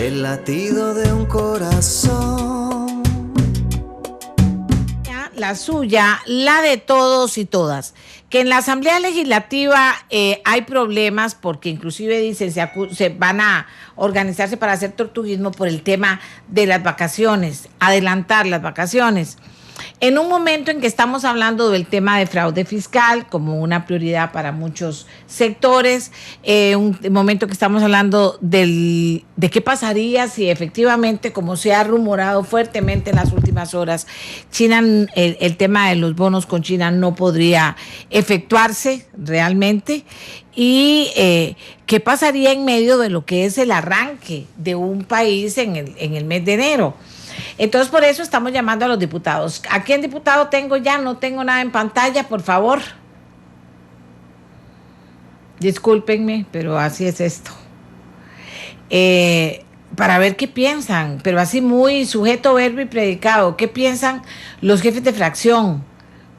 el latido de un corazón. La suya, la de todos y todas, que en la Asamblea Legislativa hay problemas porque inclusive dicen se van a organizarse para hacer tortuguismo por el tema de las vacaciones, adelantar las vacaciones. En un momento en que estamos hablando del tema de fraude fiscal como una prioridad para muchos sectores, un momento que estamos hablando de qué pasaría si efectivamente, como se ha rumorado fuertemente en las últimas horas, China, el tema de los bonos con China no podría efectuarse realmente, y qué pasaría en medio de lo que es el arranque de un país en el mes de enero. Entonces, por eso estamos llamando a los diputados. ¿A quién diputado tengo ya? No tengo nada en pantalla, por favor. Discúlpenme, pero así es esto. Para ver qué piensan, pero así muy sujeto, verbo y predicado. ¿Qué piensan los jefes de fracción?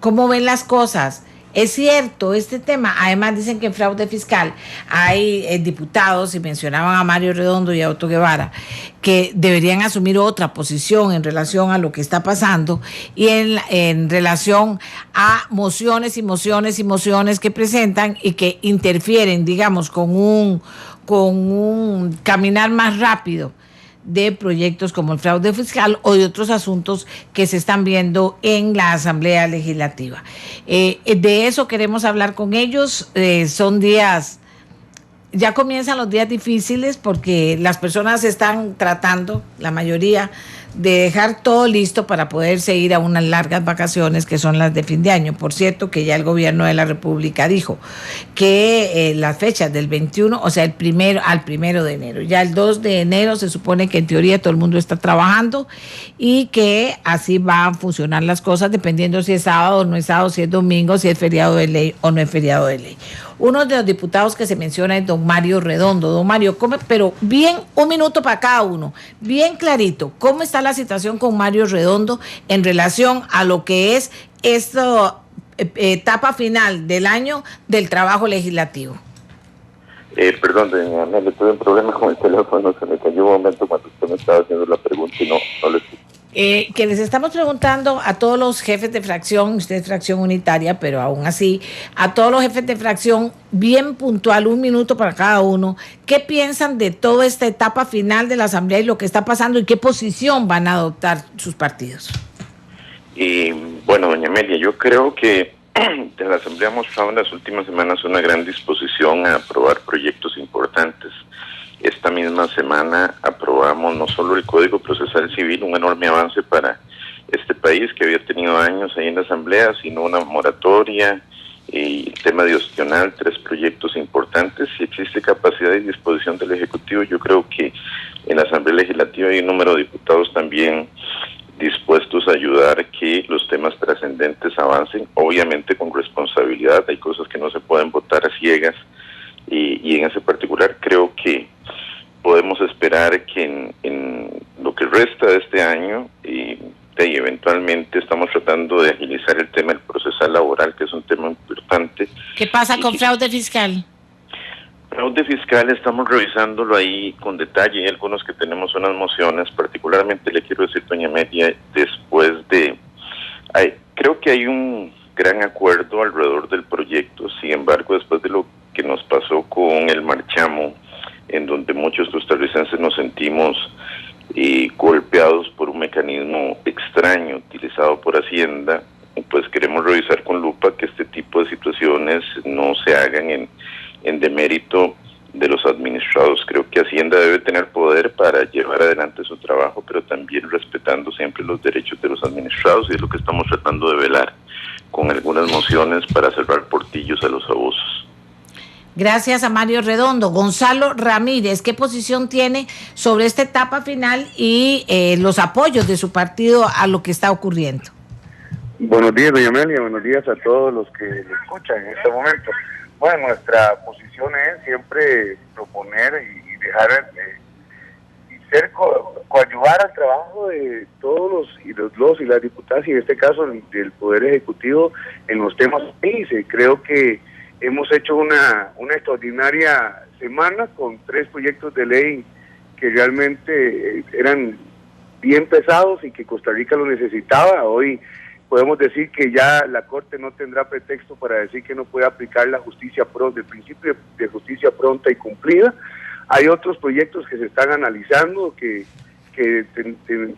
¿Cómo ven las cosas? Es cierto este tema. Además dicen que en fraude fiscal hay diputados, y mencionaban a Mario Redondo y a Otto Guevara, que deberían asumir otra posición en relación a lo que está pasando y en relación a mociones y mociones y mociones que presentan y que interfieren, digamos, con un caminar más rápido de proyectos como el fraude fiscal o de otros asuntos que se están viendo en la Asamblea Legislativa. De eso queremos hablar con ellos. Son días, ya comienzan los días difíciles porque las personas están tratando, la mayoría, de dejar todo listo para poderse ir a unas largas vacaciones que son las de fin de año. Por cierto, que ya el gobierno de la República dijo que las fechas del 21, o sea, al 1 de enero, ya el 2 de enero se supone que en teoría todo el mundo está trabajando y que así van a funcionar las cosas dependiendo si es sábado o no es sábado, si es domingo, si es feriado de ley o no es feriado de ley. Uno de los diputados que se menciona es don Mario Redondo. Don Mario, pero bien, un minuto para cada uno, bien clarito, ¿cómo está la situación con Mario Redondo en relación a lo que es esta etapa final del año del trabajo legislativo? Perdón, doña Amelia, tuve un problema con el teléfono, se me cayó un momento cuando usted me estaba haciendo la pregunta y no le escuché. Que les estamos preguntando a todos los jefes de fracción, usted es fracción unitaria, pero aún así, a todos los jefes de fracción, bien puntual, un minuto para cada uno, ¿qué piensan de toda esta etapa final de la Asamblea y lo que está pasando y qué posición van a adoptar sus partidos? Bueno, doña Amelia, yo creo que de la Asamblea hemos mostrado en las últimas semanas una gran disposición a aprobar proyectos importantes. Esta misma semana aprobamos no solo el Código Procesal Civil, un enorme avance para este país que había tenido años ahí en la Asamblea, sino una moratoria y el tema de opcional, 3 proyectos importantes. Si existe capacidad y disposición del Ejecutivo, yo creo que en la Asamblea Legislativa hay un número de diputados también dispuestos a ayudar a que los temas trascendentes avancen, obviamente con responsabilidad. Hay cosas que no se pueden votar a ciegas y en ese particular creo que podemos esperar que en lo que resta de este año y eventualmente estamos tratando de agilizar el tema del procesal laboral, que es un tema importante. ¿Qué pasa con fraude fiscal? Fraude fiscal estamos revisándolo ahí con detalle. Hay algunos que tenemos unas mociones, particularmente le quiero decir, doña Media, creo que hay un gran acuerdo alrededor del proyecto. Sin embargo, después de lo que nos pasó con el marchamo, en donde muchos costarricenses nos sentimos golpeados por un mecanismo extraño utilizado por Hacienda, pues queremos revisar con lupa que este tipo de situaciones no se hagan en demérito de los administrados. Creo que Hacienda debe tener poder para llevar adelante su trabajo, pero también respetando siempre los derechos de los administrados, y es lo que estamos tratando de velar con algunas mociones para cerrar portillos a los abusos. Gracias a Mario Redondo. Gonzalo Ramírez, ¿qué posición tiene sobre esta etapa final y los apoyos de su partido a lo que está ocurriendo? Buenos días, doña Amelia, buenos días a todos los que le escuchan en este momento. Bueno, nuestra posición es siempre proponer y dejar y ser coadyuvar al trabajo de todos los y las diputadas, y en este caso del Poder Ejecutivo, en los temas país. Creo que hemos hecho una extraordinaria semana con 3 proyectos de ley que realmente eran bien pesados y que Costa Rica lo necesitaba. Hoy podemos decir que ya la Corte no tendrá pretexto para decir que no puede aplicar la justicia pronta, el principio de justicia pronta y cumplida. Hay otros proyectos que se están analizando que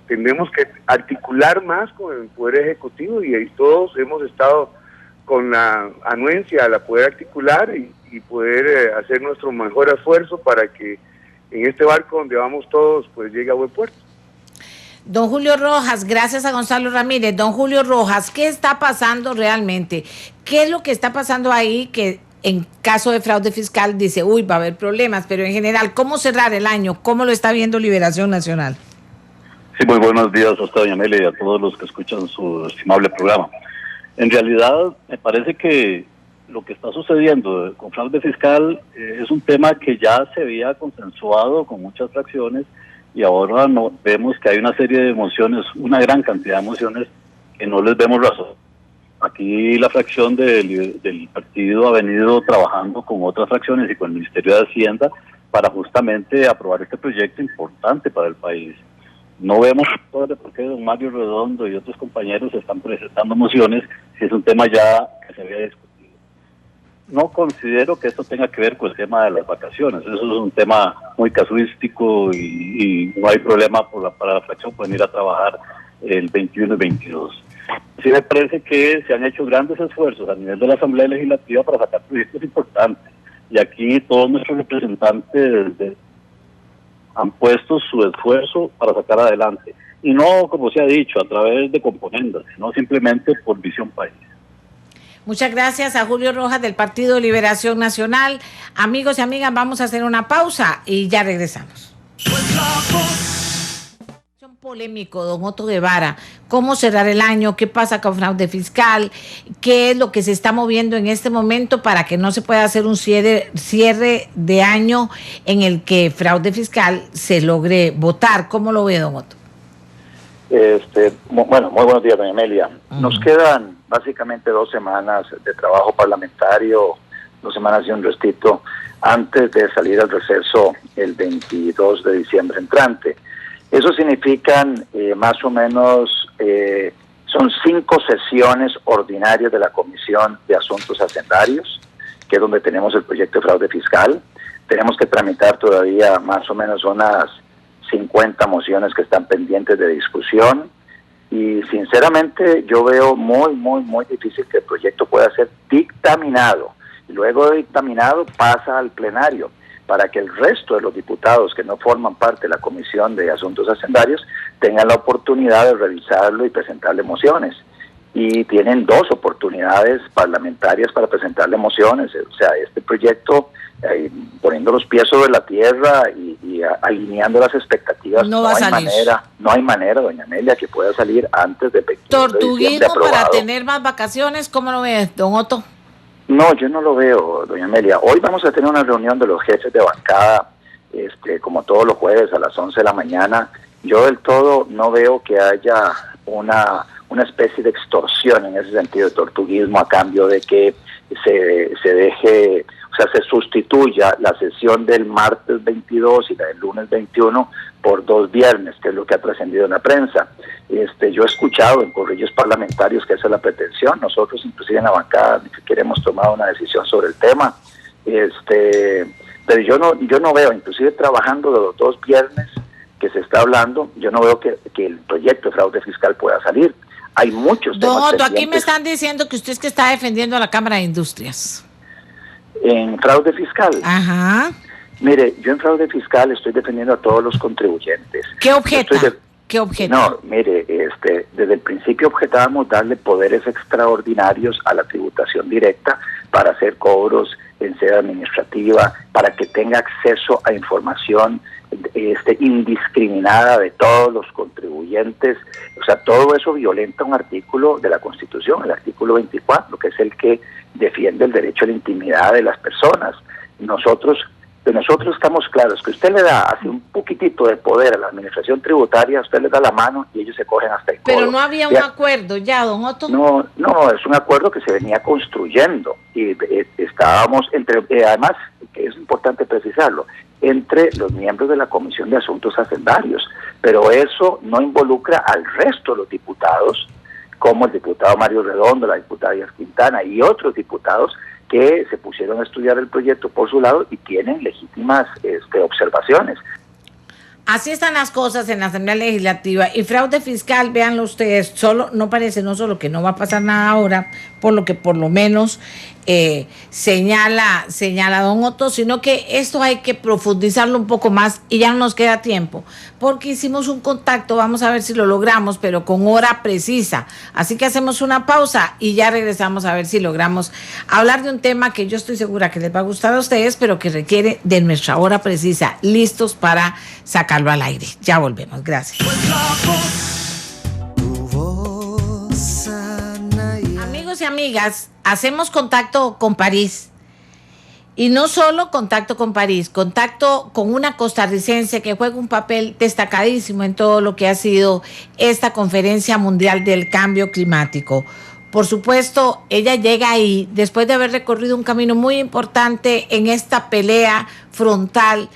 tenemos que articular más con el Poder Ejecutivo, y ahí todos hemos estado con la anuencia a la poder articular y poder hacer nuestro mejor esfuerzo para que en este barco donde vamos todos pues llegue a buen puerto. Don Julio Rojas, gracias a Gonzalo Ramírez. Don Julio Rojas, ¿qué está pasando realmente? ¿Qué es lo que está pasando ahí que en caso de fraude fiscal dice, uy, va a haber problemas, pero en general, ¿cómo cerrar el año? ¿Cómo lo está viendo Liberación Nacional? Sí, muy buenos días a usted, doña Amelia, y a todos los que escuchan su estimable programa. En realidad, me parece que lo que está sucediendo con fraude fiscal es un tema que ya se había consensuado con muchas fracciones, y ahora vemos que hay una serie de emociones, una gran cantidad de emociones que no les vemos razón. Aquí la fracción del partido ha venido trabajando con otras fracciones y con el Ministerio de Hacienda para justamente aprobar este proyecto importante para el país. No vemos por qué don Mario Redondo y otros compañeros están presentando mociones si es un tema ya que se había discutido. No considero que esto tenga que ver con el tema de las vacaciones. Eso es un tema muy casuístico y no hay problema para la fracción, pueden ir a trabajar el 21 y 22. Sí me parece que se han hecho grandes esfuerzos a nivel de la Asamblea Legislativa para sacar proyectos importantes. Y aquí todos nuestros representantes han puesto su esfuerzo para sacar adelante. Y no, como se ha dicho, a través de componendas, sino simplemente por visión país. Muchas gracias a Julio Rojas del Partido Liberación Nacional. Amigos y amigas, vamos a hacer una pausa y ya regresamos. Polémico, don Otto Guevara, cómo cerrar el año, qué pasa con fraude fiscal, qué es lo que se está moviendo en este momento para que no se pueda hacer un cierre de año en el que fraude fiscal se logre votar. ¿Cómo lo ve, don Otto? Bueno, muy buenos días, doña Amelia. Nos quedan básicamente 2 semanas de trabajo parlamentario, 2 semanas y un restito antes de salir al receso el 22 de diciembre entrante. Eso significan más o menos, son 5 sesiones ordinarias de la Comisión de Asuntos Hacendarios, que es donde tenemos el proyecto de fraude fiscal. Tenemos que tramitar todavía más o menos unas 50 mociones que están pendientes de discusión, y sinceramente yo veo muy difícil que el proyecto pueda ser dictaminado, y luego de dictaminado pasa al plenario, para que el resto de los diputados que no forman parte de la Comisión de Asuntos Hacendarios tengan la oportunidad de revisarlo y presentarle mociones. Y tienen 2 oportunidades parlamentarias para presentarle mociones. O sea, este proyecto, poniendo los pies sobre la tierra y alineando las expectativas, no hay manera, doña Amelia, que pueda salir antes de 21 de diciembre aprobado. Para tener más vacaciones, ¿cómo lo ves, don Otto? No, yo no lo veo, doña Amelia. Hoy vamos a tener una reunión de los jefes de bancada, como todos los jueves a las 11 de la mañana. Yo del todo no veo que haya una especie de extorsión en ese sentido, de tortuguismo, a cambio de que se deje, o sea, se sustituya la sesión del martes 22 y la del lunes 21 por 2 viernes, que es lo que ha trascendido en la prensa. Yo he escuchado en corrillos parlamentarios que esa es la pretensión. Nosotros, inclusive en la bancada, ni siquiera hemos tomado una decisión sobre el tema. Pero yo no veo, inclusive trabajando de los 2 viernes que se está hablando, yo no veo que el proyecto de fraude fiscal pueda salir. Hay muchos temas pendientes. Aquí me están diciendo que usted es que está defendiendo a la Cámara de Industrias. ¿En fraude fiscal? Ajá. Mire, yo en fraude fiscal estoy defendiendo a todos los contribuyentes. ¿Qué objeta? ¿Qué objeta? No, mire, desde el principio objetábamos darle poderes extraordinarios a la tributación directa para hacer cobros en sede administrativa, para que tenga acceso a información indiscriminada de todos los contribuyentes. O sea, todo eso violenta un artículo de la Constitución, el artículo 24, que es el que defiende el derecho a la intimidad de las personas. Nosotros estamos claros que usted le da así un poquitito de poder a la administración tributaria, usted le da la mano y ellos se cogen hasta el codo. Pero no había un acuerdo ya, don Otto. No, es un acuerdo que se venía construyendo y estábamos además, que es importante precisarlo, entre los miembros de la Comisión de Asuntos Hacendarios, pero eso no involucra al resto de los diputados, como el diputado Mario Redondo, la diputada Díaz Quintana y otros diputados que se pusieron a estudiar el proyecto por su lado y tienen legítimas observaciones. Así están las cosas en la Asamblea Legislativa. Y fraude fiscal, véanlo ustedes, no solo que no va a pasar nada ahora, por lo que por lo menos señala don Otto, sino que esto hay que profundizarlo un poco más y ya no nos queda tiempo, porque hicimos un contacto, vamos a ver si lo logramos, pero con hora precisa. Así que hacemos una pausa y ya regresamos a ver si logramos hablar de un tema que yo estoy segura que les va a gustar a ustedes, pero que requiere de nuestra hora precisa, listos para sacarlo al aire. Ya volvemos, gracias. Amigos y amigas, hacemos contacto con París. Y no solo contacto con París, contacto con una costarricense que juega un papel destacadísimo en todo lo que ha sido esta Conferencia Mundial del Cambio Climático. Por supuesto, ella llega ahí después de haber recorrido un camino muy importante en esta pelea frontal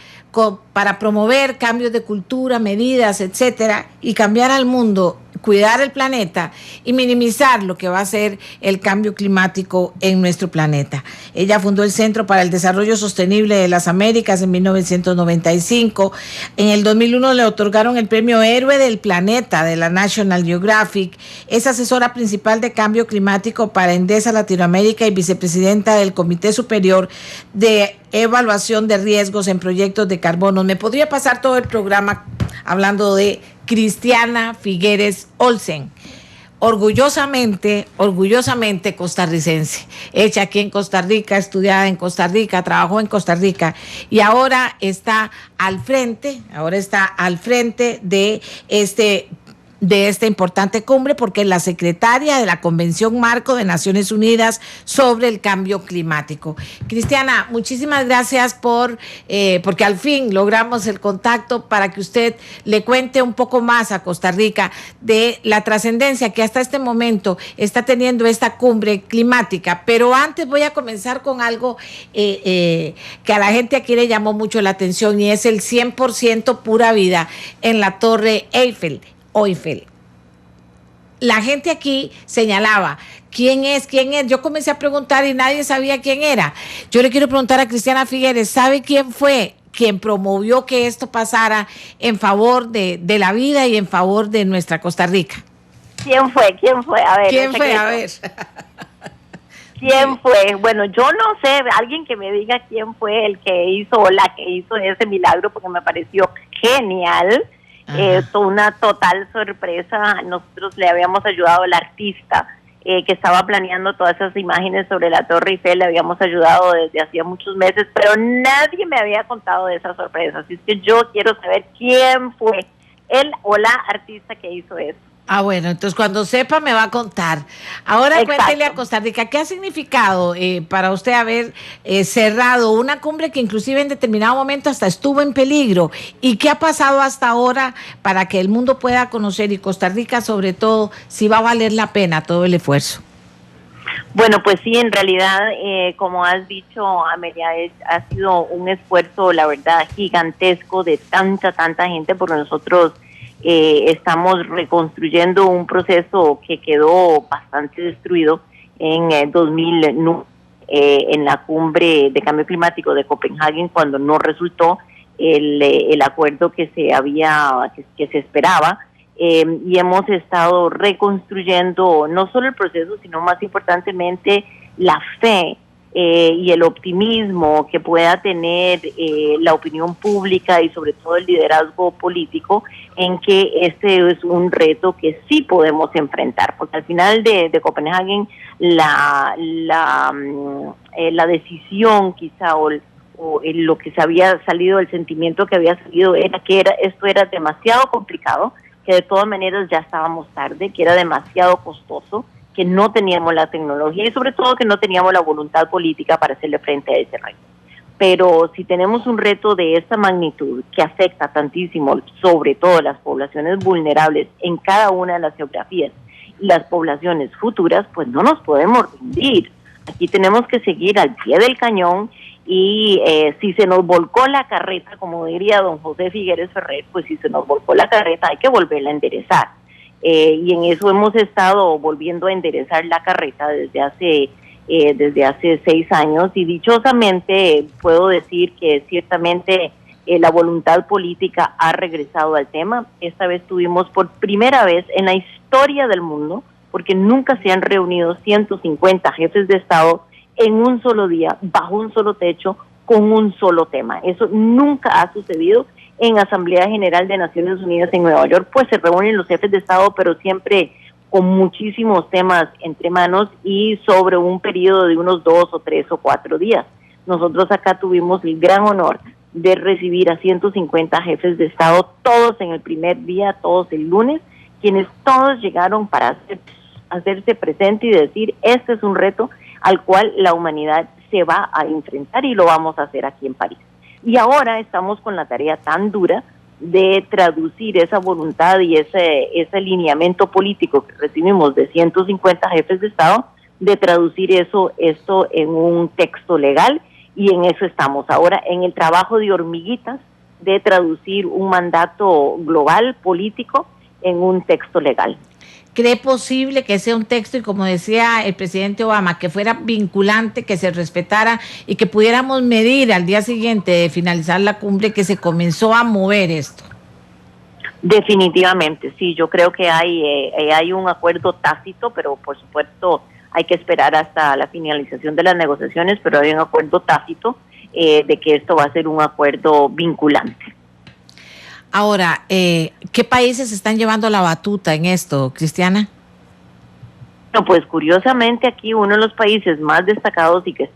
para promover cambios de cultura, medidas, etcétera, y cambiar al mundo, cuidar el planeta y minimizar lo que va a ser el cambio climático en nuestro planeta. Ella fundó el Centro para el Desarrollo Sostenible de las Américas en 1995. En el 2001 le otorgaron el premio Héroe del Planeta de la National Geographic. Es asesora principal de cambio climático para Endesa Latinoamérica y vicepresidenta del Comité Superior de Evaluación de Riesgos en Proyectos de Carbono. Me podría pasar todo el programa hablando de Cristiana Figueres Olsen, orgullosamente costarricense, hecha aquí en Costa Rica, estudiada en Costa Rica, trabajó en Costa Rica y ahora está al frente de esta importante cumbre, porque es la secretaria de la Convención Marco de Naciones Unidas sobre el Cambio Climático. Cristiana, muchísimas gracias porque al fin logramos el contacto para que usted le cuente un poco más a Costa Rica de la trascendencia que hasta este momento está teniendo esta cumbre climática. Pero antes voy a comenzar con algo que a la gente aquí le llamó mucho la atención, y es el 100% pura vida en la Torre Eiffel. La gente aquí señalaba, ¿quién es? Yo comencé a preguntar y nadie sabía quién era. Yo le quiero preguntar a Cristiana Figueres, ¿sabe quién fue quien promovió que esto pasara en favor de la vida y en favor de nuestra Costa Rica? ¿Quién fue? A ver. ¿Quién fue? A ver. ¿Quién fue? Bueno, yo no sé, alguien que me diga quién fue el que hizo o la que hizo ese milagro, porque me pareció genial. Es una total sorpresa. Nosotros le habíamos ayudado al artista que estaba planeando todas esas imágenes sobre la Torre Eiffel, le habíamos ayudado desde hacía muchos meses, pero nadie me había contado de esa sorpresa. Así es que yo quiero saber quién fue él o la artista que hizo eso. Bueno, entonces cuando sepa me va a contar. Ahora cuéntele a Costa Rica, ¿qué ha significado para usted haber cerrado una cumbre que inclusive en determinado momento hasta estuvo en peligro? ¿Y qué ha pasado hasta ahora para que el mundo pueda conocer, y Costa Rica sobre todo, si va a valer la pena todo el esfuerzo? Bueno, pues sí, en realidad, como has dicho, Amelia, ha sido un esfuerzo, la verdad, gigantesco de tanta gente, porque nosotros estamos reconstruyendo un proceso que quedó bastante destruido en 2009 en la cumbre de cambio climático de Copenhague, cuando no resultó el acuerdo que se esperaba, y hemos estado reconstruyendo no solo el proceso, sino más importantemente la fe y el optimismo que pueda tener la opinión pública y sobre todo el liderazgo político en que este es un reto que sí podemos enfrentar, porque al final de Copenhague la decisión quizá o lo que se había salido, el sentimiento que había salido era que esto era demasiado complicado, que de todas maneras ya estábamos tarde, que era demasiado costoso, que no teníamos la tecnología y sobre todo que no teníamos la voluntad política para hacerle frente a ese reto. Pero si tenemos un reto de esta magnitud que afecta tantísimo, sobre todo las poblaciones vulnerables en cada una de las geografías y las poblaciones futuras, pues no nos podemos rendir. Aquí tenemos que seguir al pie del cañón y si se nos volcó la carreta, como diría don José Figueres Ferrer, pues si se nos volcó la carreta hay que volverla a enderezar. Y en eso hemos estado volviendo a enderezar la carreta desde hace 6 años, y dichosamente puedo decir que ciertamente la voluntad política ha regresado al tema. Esta vez tuvimos por primera vez en la historia del mundo, porque nunca se han reunido 150 jefes de Estado en un solo día, bajo un solo techo, con un solo tema. Eso nunca ha sucedido. En Asamblea General de Naciones Unidas en Nueva York, pues se reúnen los jefes de Estado, pero siempre con muchísimos temas entre manos y sobre un periodo de unos 2 o 3 o 4 días. Nosotros acá tuvimos el gran honor de recibir a 150 jefes de Estado, todos en el primer día, todos el lunes, quienes todos llegaron para hacerse presente y decir, este es un reto al cual la humanidad se va a enfrentar y lo vamos a hacer aquí en París. Y ahora estamos con la tarea tan dura de traducir esa voluntad y ese lineamiento político que recibimos de 150 jefes de Estado, de traducir esto en un texto legal, y en eso estamos ahora, en el trabajo de hormiguitas de traducir un mandato global político en un texto legal. ¿Cree posible que sea un texto, y como decía el presidente Obama, que fuera vinculante, que se respetara y que pudiéramos medir al día siguiente de finalizar la cumbre que se comenzó a mover esto? Definitivamente, sí, yo creo que hay un acuerdo tácito, pero por supuesto hay que esperar hasta la finalización de las negociaciones, pero hay un acuerdo tácito de que esto va a ser un acuerdo vinculante. Ahora, ¿qué países están llevando la batuta en esto, Cristiana? No, pues curiosamente aquí uno de los países más destacados y que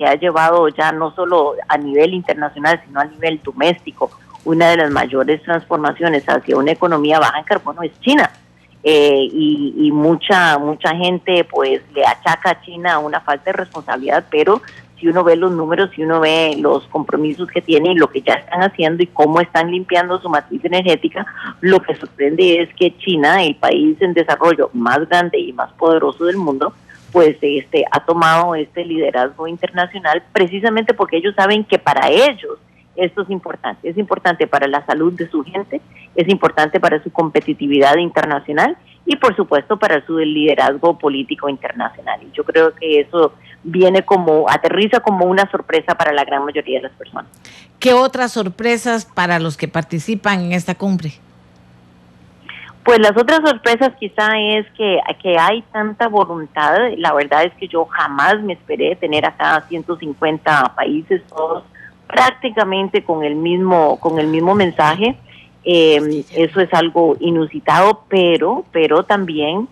ha llevado ya no solo a nivel internacional, sino a nivel doméstico, una de las mayores transformaciones hacia una economía baja en carbono es China. Y mucha gente pues le achaca a China una falta de responsabilidad, pero si uno ve los números, si uno ve los compromisos que tienen y lo que ya están haciendo y cómo están limpiando su matriz energética, lo que sorprende es que China, el país en desarrollo más grande y más poderoso del mundo, pues ha tomado este liderazgo internacional precisamente porque ellos saben que para ellos esto es importante para la salud de su gente, es importante para su competitividad internacional y por supuesto para su liderazgo político internacional. Y yo creo que eso aterriza como una sorpresa para la gran mayoría de las personas. ¿Qué otras sorpresas para los que participan en esta cumbre? Pues las otras sorpresas quizá es que hay tanta voluntad. La verdad es que yo jamás me esperé tener acá 150 países, todos prácticamente con el mismo mensaje. Eso es algo inusitado, pero también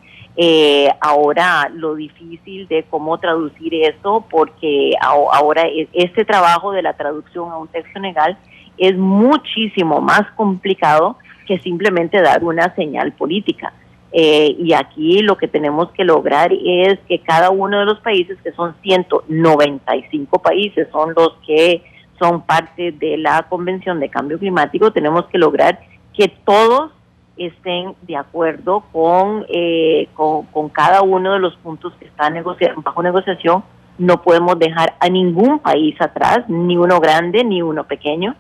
ahora lo difícil de cómo traducir eso, porque ahora este trabajo de la traducción a un texto legal es muchísimo más complicado que simplemente dar una señal política. Y aquí lo que tenemos que lograr es que cada uno de los países, que son 195 países, son los que son parte de la Convención de Cambio Climático, tenemos que lograr que todos estén de acuerdo con cada uno de los puntos que están bajo negociación. No podemos dejar a ningún país atrás, ni uno grande ni uno pequeño.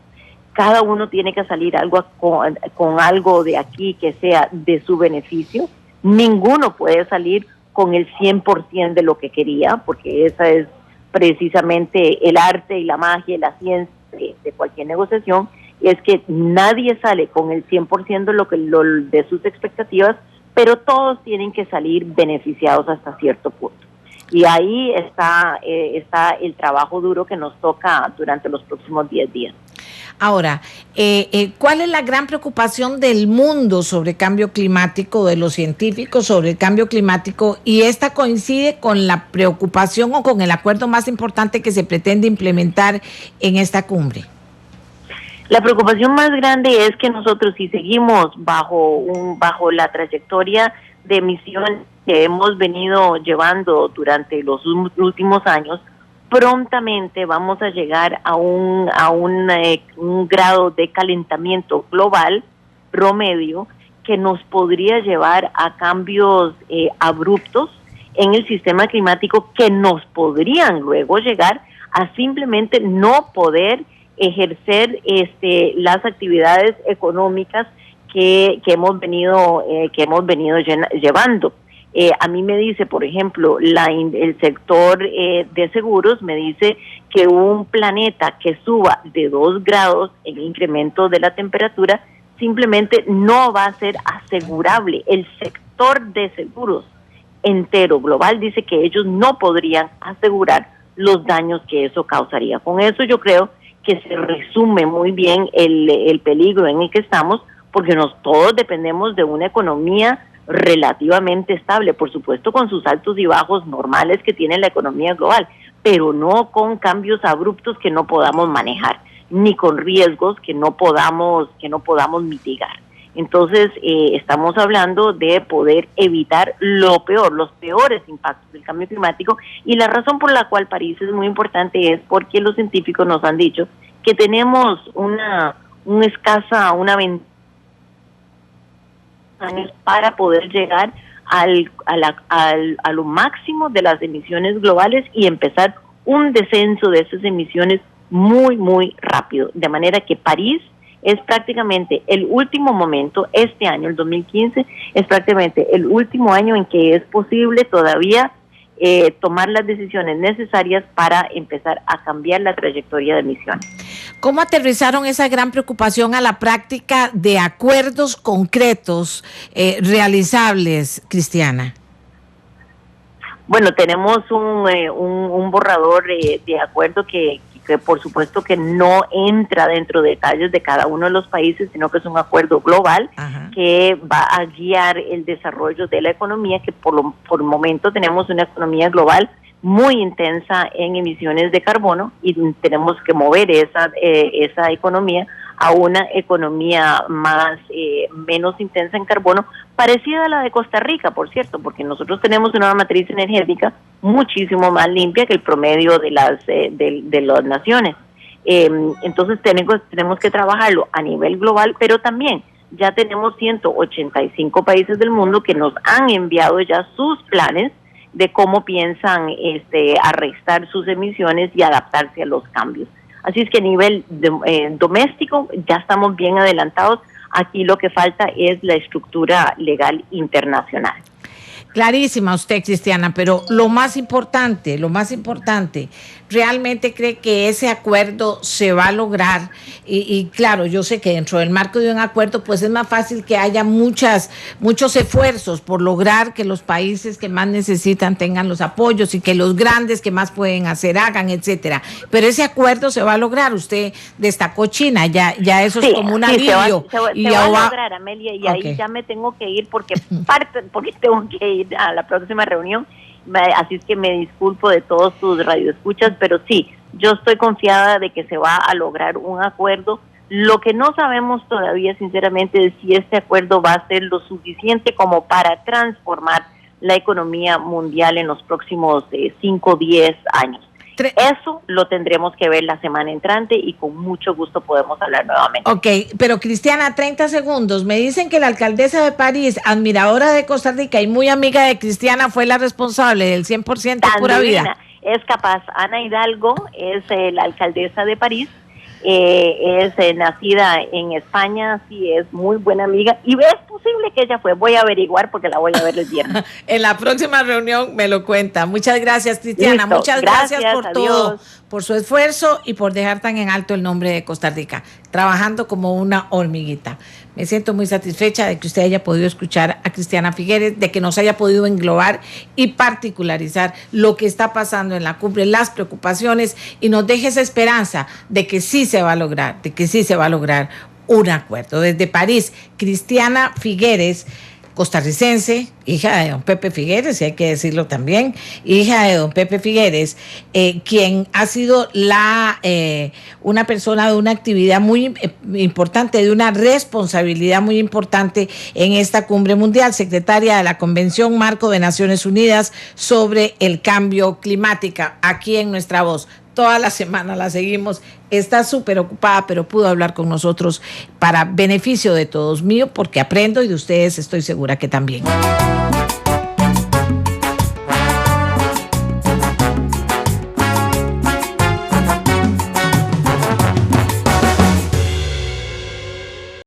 Cada uno tiene que salir con algo de aquí que sea de su beneficio. Ninguno puede salir con el 100% de lo que quería, porque esa es precisamente el arte y la magia y la ciencia de cualquier negociación, y es que nadie sale con el 100% de sus expectativas, pero todos tienen que salir beneficiados hasta cierto punto. Y ahí está el trabajo duro que nos toca durante los próximos 10 días. Ahora, ¿cuál es la gran preocupación del mundo sobre cambio climático, de los científicos sobre el cambio climático? Y esta coincide con la preocupación o con el acuerdo más importante que se pretende implementar en esta cumbre. La preocupación más grande es que nosotros, si seguimos bajo la trayectoria de emisión que hemos venido llevando durante los últimos años, prontamente vamos a llegar a un grado de calentamiento global promedio que nos podría llevar a cambios abruptos en el sistema climático, que nos podrían luego llegar a simplemente no poder ejercer las actividades económicas que hemos venido llevando. A mí me dice, por ejemplo, el sector de seguros me dice que un planeta que suba de 2 grados en incremento de la temperatura simplemente no va a ser asegurable. El sector de seguros entero global dice que ellos no podrían asegurar los daños que eso causaría. Con eso yo creo que se resume muy bien el peligro en el que estamos, porque todos dependemos de una economía relativamente estable, por supuesto con sus altos y bajos normales que tiene la economía global, pero no con cambios abruptos que no podamos manejar, ni con riesgos que no podamos mitigar. Entonces, estamos hablando de poder evitar los peores impactos del cambio climático, y la razón por la cual París es muy importante es porque los científicos nos han dicho que tenemos una ventana para poder llegar a lo máximo de las emisiones globales y empezar un descenso de esas emisiones muy, muy rápido. De manera que París es prácticamente el último momento, este año, el 2015, es prácticamente el último año en que es posible todavía tomar las decisiones necesarias para empezar a cambiar la trayectoria de emisiones. ¿Cómo aterrizaron esa gran preocupación a la práctica de acuerdos concretos realizables, Cristiana? Bueno, tenemos un borrador de acuerdo que por supuesto que no entra dentro de detalles de cada uno de los países, sino que es un acuerdo global. Ajá. Que va a guiar el desarrollo de la economía, que por el momento tenemos una economía global muy intensa en emisiones de carbono, y tenemos que mover esa economía a una economía menos intensa en carbono, parecida a la de Costa Rica, por cierto, porque nosotros tenemos una matriz energética muchísimo más limpia que el promedio de las naciones. Entonces tenemos que trabajarlo a nivel global, pero también ya tenemos 185 países del mundo que nos han enviado ya sus planes de cómo piensan arrestar sus emisiones y adaptarse a los cambios. Así es que a nivel doméstico ya estamos bien adelantados. Aquí lo que falta es la estructura legal internacional. Clarísima usted, Cristiana, pero lo más importante, ¿realmente cree que ese acuerdo se va a lograr? Y claro, yo sé que dentro del marco de un acuerdo, pues es más fácil que haya muchos esfuerzos por lograr que los países que más necesitan tengan los apoyos y que los grandes que más pueden hacer hagan, etcétera. Pero ese acuerdo se va a lograr. Usted destacó China, ya eso es como un alivio. Se va a lograr, Amelia, y ahí ya me tengo que ir porque tengo que ir a la próxima reunión, así es que me disculpo de todos tus radioescuchas, pero sí, yo estoy confiada de que se va a lograr un acuerdo. Lo que no sabemos todavía, sinceramente, es si este acuerdo va a ser lo suficiente como para transformar la economía mundial en los próximos 5 o 10 años. Eso lo tendremos que ver la semana entrante y con mucho gusto podemos hablar nuevamente. Ok, pero Cristiana, 30 segundos. Me dicen que la alcaldesa de París, admiradora de Costa Rica y muy amiga de Cristiana, fue la responsable del 100% de Pura Vida. Es capaz. Ana Hidalgo es la alcaldesa de París. Es nacida en España, sí, es muy buena amiga y es posible que ella fue. Voy a averiguar porque la voy a ver el viernes. En la próxima reunión me lo cuenta. Muchas gracias, Cristiana. Listo. Muchas gracias por adiós. todo, por su esfuerzo y por dejar tan en alto el nombre de Costa Rica, trabajando como una hormiguita. Me siento muy satisfecha de que usted haya podido escuchar a Cristiana Figueres, de que nos haya podido englobar y particularizar lo que está pasando en la cumbre, las preocupaciones, y nos deje esa esperanza de que sí se va a lograr, un acuerdo. Desde París, Cristiana Figueres, costarricense, hija de don Pepe Figueres, y hay que decirlo también, hija de don Pepe Figueres, quien ha sido una persona de una actividad muy importante, de una responsabilidad muy importante en esta cumbre mundial, secretaria de la Convención Marco de Naciones Unidas sobre el Cambio Climático, aquí en Nuestra Voz. Toda la semana la seguimos, está súper ocupada, pero pudo hablar con nosotros para beneficio de todos, mío, porque aprendo, y de ustedes estoy segura que también.